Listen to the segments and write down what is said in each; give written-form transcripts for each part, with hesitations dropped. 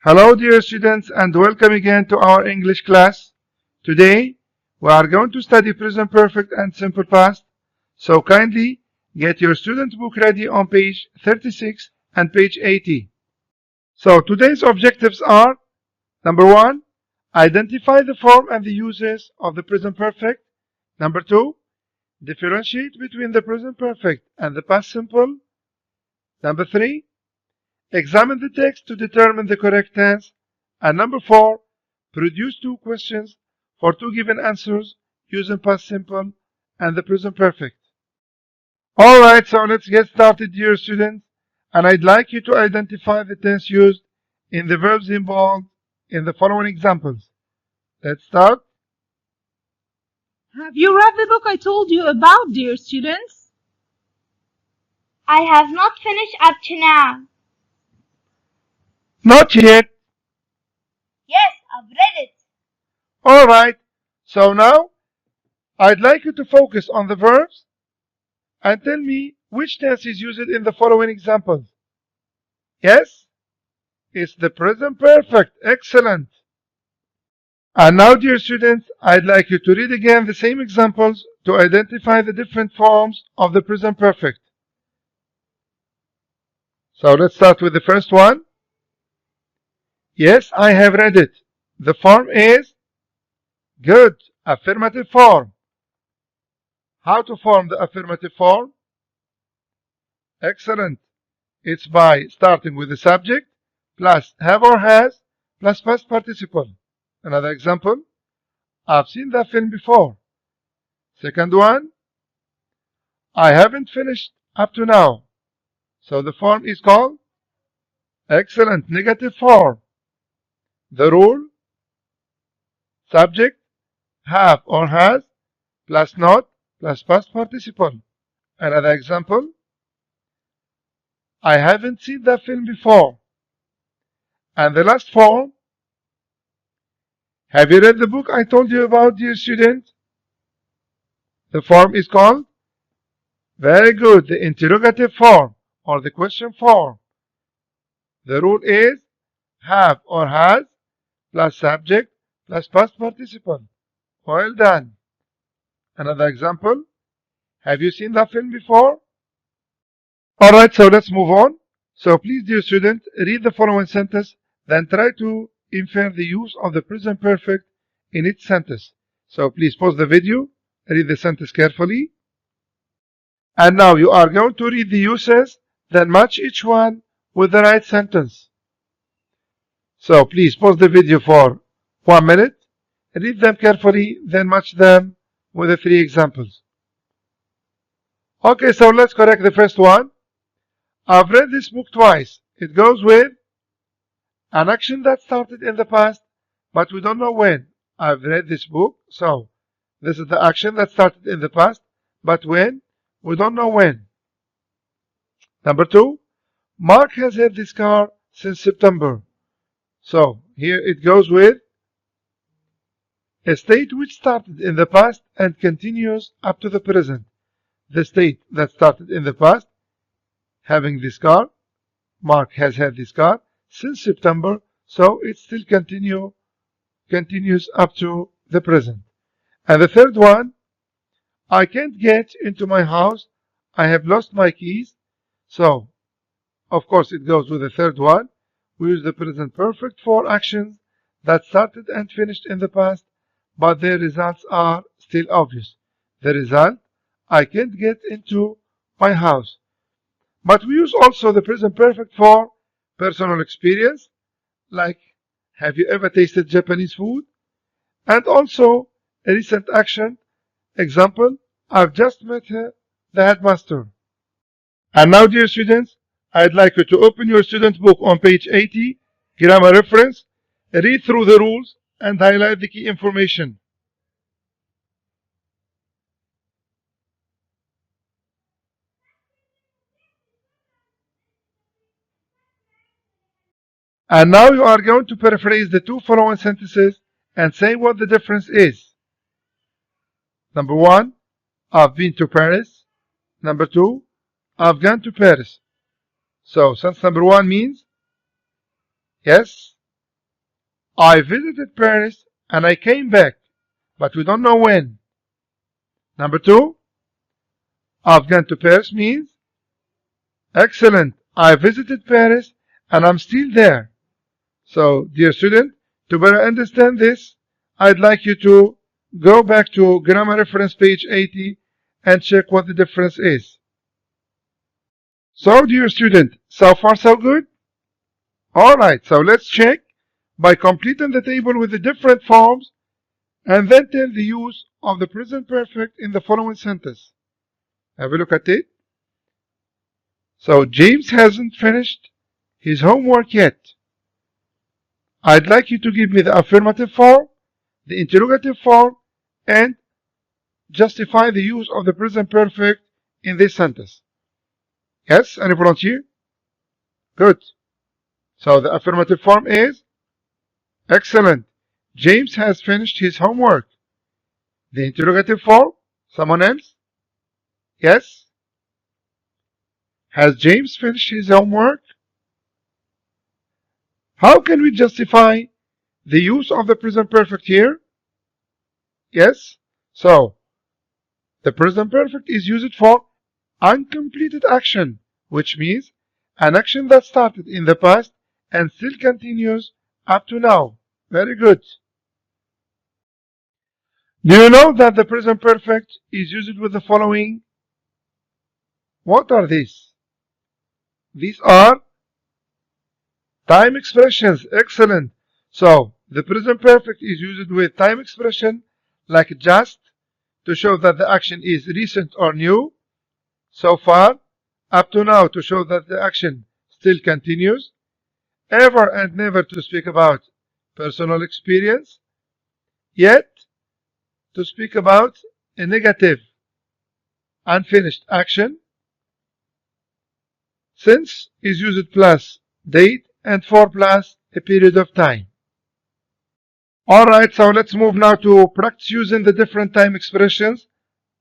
Hello dear students and welcome again to our English class. Today we are going to study present perfect and simple past. So kindly get your student book ready on page 36 and page 80. So today's objectives are: number 1, identify the form and the uses of the present perfect. Number 2, differentiate between the present perfect and the past simple. Number 3, examine the text to determine the correct tense. And number 4, produce 2 questions for 2 given answers using past simple and the present perfect. Alright, so let's get started, dear students. And I'd like you to identify the tense used in the verbs involved in the following examples. Let's start. Have you read the book I told you about, dear students? I have not finished up to now. Not yet. Yes, I've read it. Alright, so now I'd like you to focus on the verbs and tell me which tense is used in the following examples. Yes? It's the present perfect. Excellent. And now, dear students, I'd like you to read again the same examples to identify the different forms of the present perfect. So let's start with the first one. Yes, I have read it. The form is good, affirmative form. How to form the affirmative form? Excellent. It's by starting with the subject plus have or has plus past participle. Another example: I've seen that film before. Second one: I haven't finished up to now. So the form is called excellent, negative form. The rule: subject have or has plus not plus past participle. Another example: I haven't seen that film before. And the last form: have you read the book I told you about, dear student? The form is called, very good, the interrogative form or the question form. The rule is have or has plus subject plus past participle. Well done. Another example: have you seen that film before? Alright, so let's move on. So please, dear student, read the following sentence, then try to infer the use of the present perfect in each sentence. So please pause the video, read the sentence carefully. And now you are going to read the uses, then match each one with the right sentence. So please pause the video for 1 minute, read them carefully, then match them with the 3 examples. Okay, so let's correct the first one. I've read this book twice. It goes with an action that started in the past, but we don't know when. I've read this book, so this is the action that started in the past, but when? We don't know when. Number 2, Mark has had this car since September. So here it goes with a state which started in the past and continues up to the present. The state that started in the past, having this car, Mark has had this car since September, so it still continues up to the present. And the third one, I can't get into my house. I have lost my keys. So, of course, it goes with the third one. We use the present perfect for actions that started and finished in the past, but their results are still obvious. The result, I can't get into my house. But we use also the present perfect for personal experience, like have you ever tasted Japanese food? And also a recent action, example, I've just met the headmaster. And now, dear students, I'd like you to open your student book on page 80, grammar reference, read through the rules and highlight the key information. And now you are going to paraphrase the 2 following sentences and say what the difference is. Number 1, I've been to Paris. Number 2, I've gone to Paris. So sentence number 1 means, yes, I visited Paris and I came back, but we don't know when. Number 2, I've gone to Paris means, excellent, I visited Paris and I'm still there. So, dear student, to better understand this, I'd like you to go back to grammar reference page 80 and check what the difference is. So, dear student, so far so good? Alright, so let's check by completing the table with the different forms and then tell the use of the present perfect in the following sentence. Have a look at it. So, James hasn't finished his homework yet. I'd like you to give me the affirmative form, the interrogative form, and justify the use of the present perfect in this sentence. Yes, any volunteer? Good. So the affirmative form is, excellent, James has finished his homework. The interrogative form, someone else? Yes? Has James finished his homework? How can we justify the use of the present perfect here? Yes? So, the present perfect is used for uncompleted action, which means an action that started in the past and still continues up to now. Very good. Do you know that the present perfect is used with the following? What are these? These are time expressions. Excellent. So, the present perfect is used with time expression like just to show that the action is recent or new, so far, up to now to show that the action still continues, ever and never to speak about personal experience, yet to speak about a negative unfinished action, since is used plus date and for plus a period of time. Alright, so let's move now to practice using the different time expressions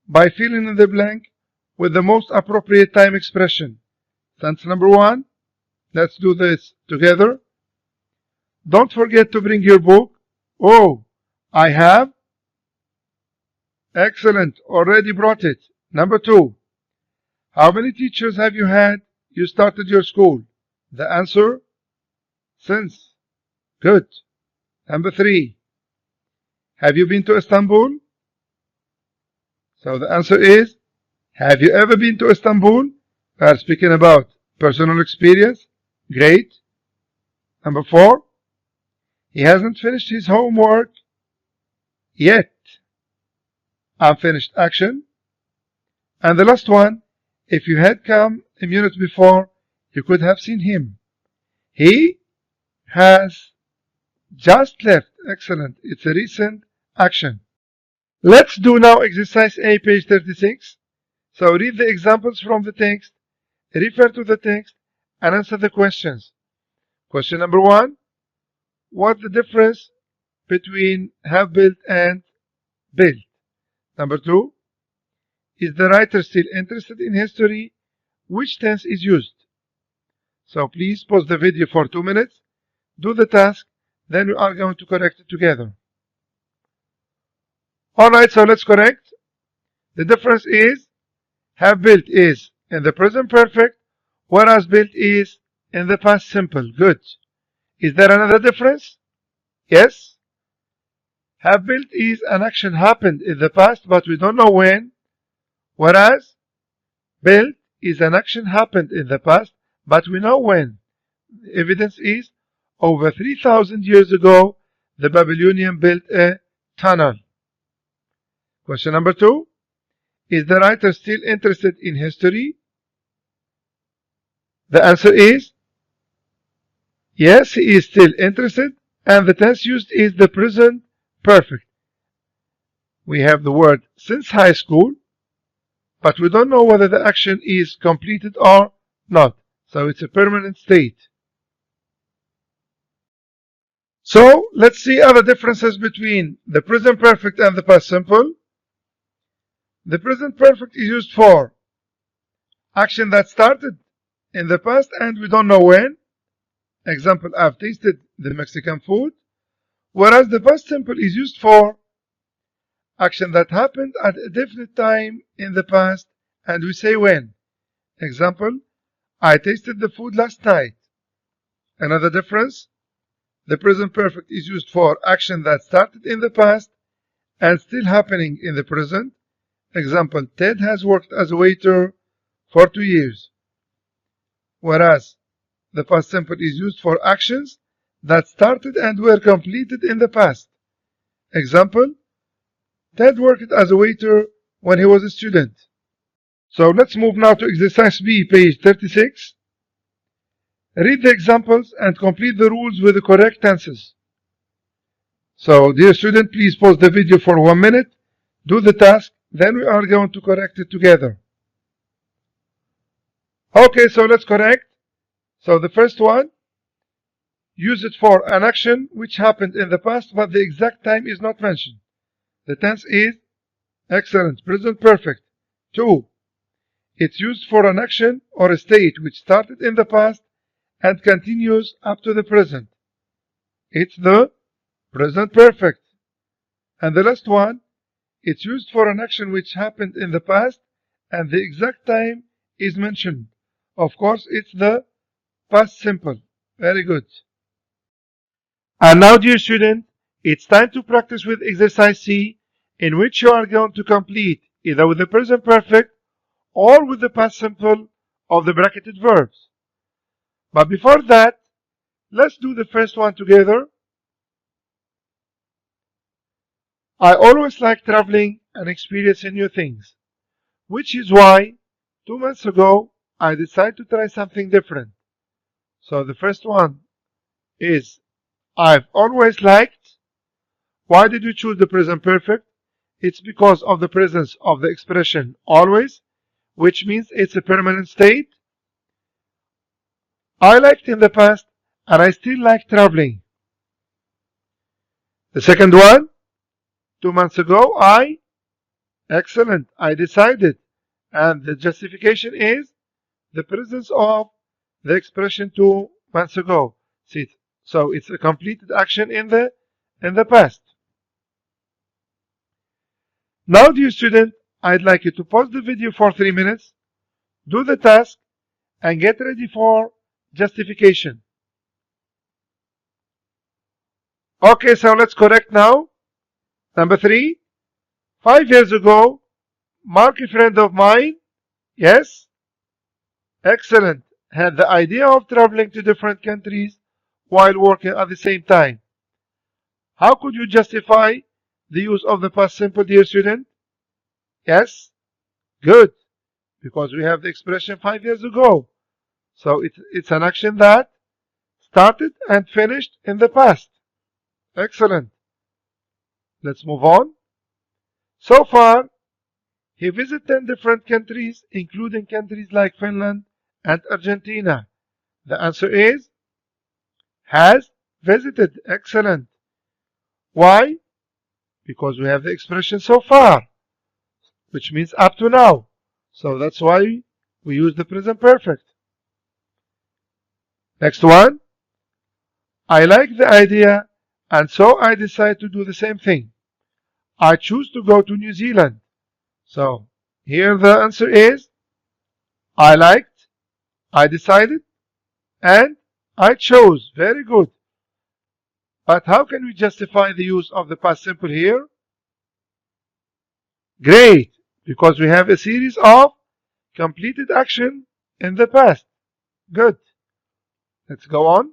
by filling in the blank with the most appropriate time expression. Sentence number 1. Let's do this together. Don't forget to bring your book. Oh, I have. Excellent, already brought it. Number 2. How many teachers have you had? You started your school. The answer? Since. Good. Number 3. Have you been to Istanbul? So the answer is, have you ever been to Istanbul? We are speaking about personal experience. Great. Number 4. He hasn't finished his homework yet. Unfinished action. And the last one, if you had come a minute before, you could have seen him. He has just left. Excellent. It's a recent action. Let's do now exercise A, page 36. So read the examples from the text, refer to the text, and answer the questions. Question number 1. What's the difference between have built and built? Number 2. Is the writer still interested in history? Which tense is used? So please pause the video for 2 minutes, do the task, then we are going to correct it together. Alright, so let's correct. The difference is have built is in the present perfect, whereas built is in the past simple. Good. Is there another difference? Yes. Have built is an action happened in the past, but we don't know when, whereas built is an action happened in the past, but we know when. The evidence is over 3,000 years ago, the Babylonians built a tunnel. Question number 2. Is the writer still interested in history? The answer is yes, he is still interested, and the tense used is the present perfect. We have the word since high school, but we don't know whether the action is completed or not, so it's a permanent state. So let's see other differences between the present perfect and the past simple. The present perfect is used for action that started in the past and we don't know when. Example, I've tasted the Mexican food. Whereas the past simple is used for action that happened at a definite time in the past, and we say when. Example, I tasted the food last night. Another difference, the present perfect is used for action that started in the past and still happening in the present. Example, Ted has worked as a waiter for 2 years. Whereas the past simple is used for actions that started and were completed in the past. Example, Ted worked as a waiter when he was a student. So let's move now to exercise B, page 36. Read the examples and complete the rules with the correct tenses. So, dear student, please pause the video for 1 minute, do the task, then we are going to correct it together. Okay, so let's correct. So the first one, use it for an action which happened in the past but the exact time is not mentioned. The tense is excellent, present perfect. 2. It's used for an action or a state which started in the past and continues up to the present. It's the present perfect. And the last one, it's used for an action which happened in the past and the exact time is mentioned. Of course, it's the past simple. Very good. And now, dear student, it's time to practice with exercise C, in which you are going to complete either with the present perfect or with the past simple of the bracketed verbs. But before that, let's do the first one together. I always like traveling and experiencing new things, which is why 2 months ago I decided to try something different. So the first one is I've always liked. Why did we choose the present perfect? It's because of the presence of the expression always, which means it's a permanent state. I liked in the past and I still like traveling. The second one, 2 months ago, excellent, I decided. And the justification is the presence of the expression 2 months ago. See, so it's a completed action in the past. Now, dear student, I'd like you to pause the video for 3 minutes, do the task, and get ready for justification. Okay, so let's correct now. Number 3, 5 years ago, Mark, a friend of mine, yes, excellent, had the idea of traveling to different countries while working at the same time. How could you justify the use of the past simple, dear student? Yes, good, because we have the expression 5 years ago. So it's an action that started and finished in the past. Excellent. Let's move on. So far, he visited 10 different countries, including countries like Finland and Argentina. The answer is has visited. Excellent. Why? Because we have the expression so far, which means up to now. So that's why we use the present perfect. Next one. I like the idea, and so I decide to do the same thing. I choose to go to New Zealand. So here the answer is I liked, I decided, and I chose. Very good. But how can we justify the use of the past simple here? Great, because we have a series of completed action in the past. Good. Let's go on.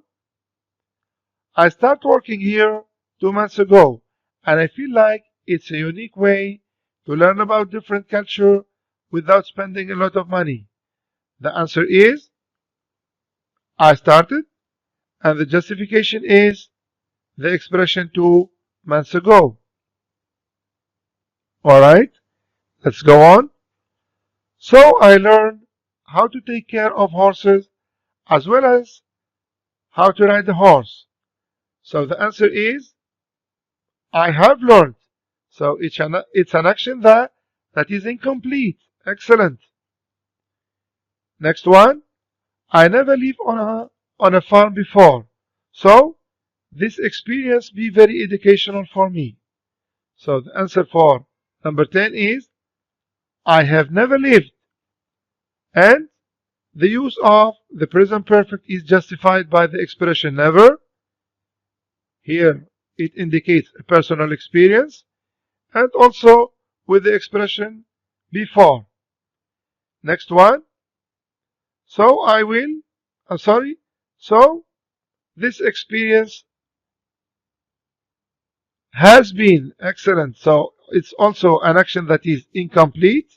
I start working here 2 months ago, and I feel like it's a unique way to learn about different culture without spending a lot of money. The answer is I started, and the justification is the expression 2 months ago. Alright, let's go on. So I learned how to take care of horses as well as how to ride a horse. So the answer is I have learned. So it's an action that is incomplete. Excellent. Next one. I never lived on a farm before. So this experience be very educational for me. So the answer for number 10 is I have never lived. And the use of the present perfect is justified by the expression never. Here it indicates a personal experience, and also with the expression before. Next one. So I will, so this experience has been excellent. So it's also an action that is incomplete.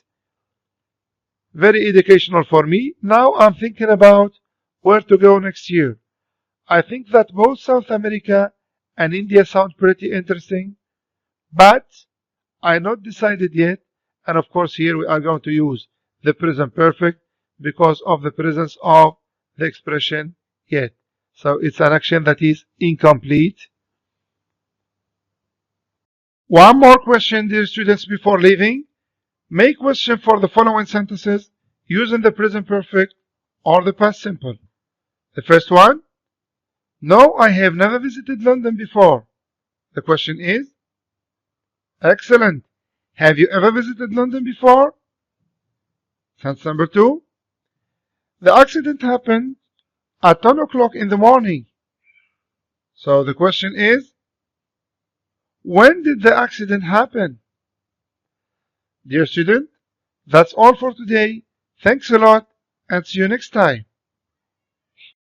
Very educational for me. Now I'm thinking about where to go next year. I think that both South America and India sound pretty interesting, but I'm not decided yet. And of course, here we are going to use the present perfect because of the presence of the expression yet. So it's an action that is incomplete. One more question, dear students, before leaving. Make question for the following sentences using the present perfect or the past simple. The first one, no, I have never visited London before. The question is, excellent. Have you ever visited London before? Sentence number 2, the accident happened at 10 o'clock in the morning. So the question is, when did the accident happen? Dear student, that's all for today. Thanks a lot and see you next time.